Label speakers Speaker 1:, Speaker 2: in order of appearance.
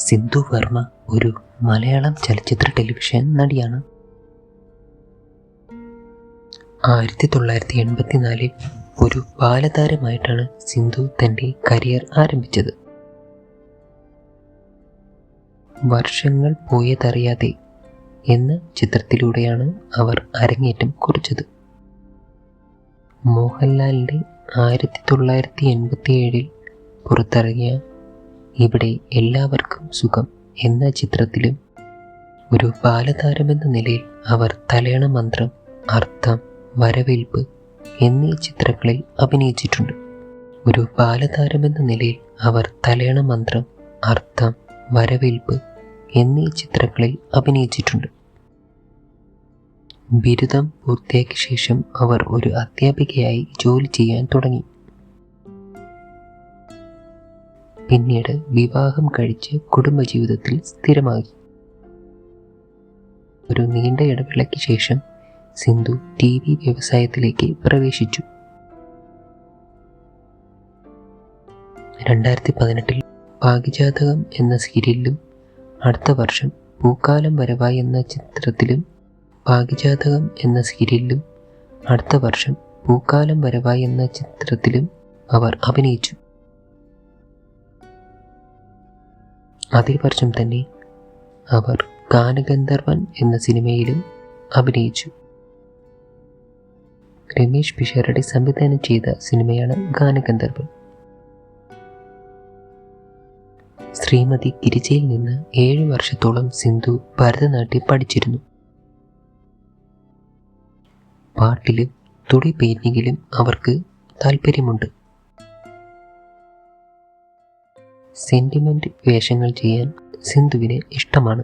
Speaker 1: സിന്ധു വർമ്മ ഒരു മലയാളം ചലച്ചിത്ര ടെലിവിഷൻ നടിയാണ്. 1984 ഒരു ബാലതാരമായിട്ടാണ് സിന്ധു തൻ്റെ കരിയർ ആരംഭിച്ചത്. വർഷങ്ങൾ പോയതറിയാതെ എന്ന ചിത്രത്തിലൂടെയാണ് അവർ അരങ്ങേറ്റം കുറിച്ചത്. മോഹൻലാലിൻ്റെ 1987 പുറത്തിറങ്ങിയ ഇവിടെ എല്ലാവർക്കും സുഖം എന്ന ചിത്രത്തിലും ഒരു ബാലതാരമെന്ന നിലയിൽ അവർ തലയണ മന്ത്രം, അർത്ഥം, വരവേൽപ്പ് എന്നീ ചിത്രങ്ങളിൽ അഭിനയിച്ചിട്ടുണ്ട്. ഒരു ബാലതാരമെന്ന നിലയിൽ അവർ തലയണ മന്ത്രം, അർത്ഥം, വരവേൽപ്പ് എന്നീ ചിത്രങ്ങളിൽ അഭിനയിച്ചിട്ടുണ്ട്. ബിരുദം പൂർത്തിയാക്കിയ ശേഷം അവർ ഒരു അധ്യാപികയായി ജോലി ചെയ്യാൻ തുടങ്ങി. പിന്നീട് വിവാഹം കഴിച്ച് കുടുംബജീവിതത്തിൽ സ്ഥിരമാക്കി. ഒരു നീണ്ട ഇടവേളയ്ക്ക് ശേഷം സിന്ധു TV വ്യവസായത്തിലേക്ക് പ്രവേശിച്ചു. 2018 ഭാഗ്യജാതകം എന്ന സീരിയലിലും അടുത്ത വർഷം പൂക്കാലം വരവായി എന്ന ചിത്രത്തിലും ഭാഗ്യജാതകം എന്ന സീരിയലിലും അടുത്ത വർഷം പൂക്കാലം വരവായി എന്ന ചിത്രത്തിലും അവർ അഭിനയിച്ചു. അതേ വർഷം തന്നെ അവർ ഗാനഗന്ധർവൻ എന്ന സിനിമയിലും അഭിനയിച്ചു. രമേശ് പിഷാരടി സംവിധാനം ചെയ്ത സിനിമയാണ് ഗാനഗന്ധർവൻ. ശ്രീമതി ഗിരിജയിൽ നിന്ന് 7 വർഷത്തോളം സിന്ധു ഭരതനാട്യം പഠിച്ചിരുന്നു. പാട്ടിലും തുടി പെയിന്റിങ്ങിലും അവർക്ക് താല്പര്യമുണ്ട്. സെന്റിമെന്റ് വേഷങ്ങൾ ചെയ്യാൻ സിന്ധുവിന് ഇഷ്ടമാണ്.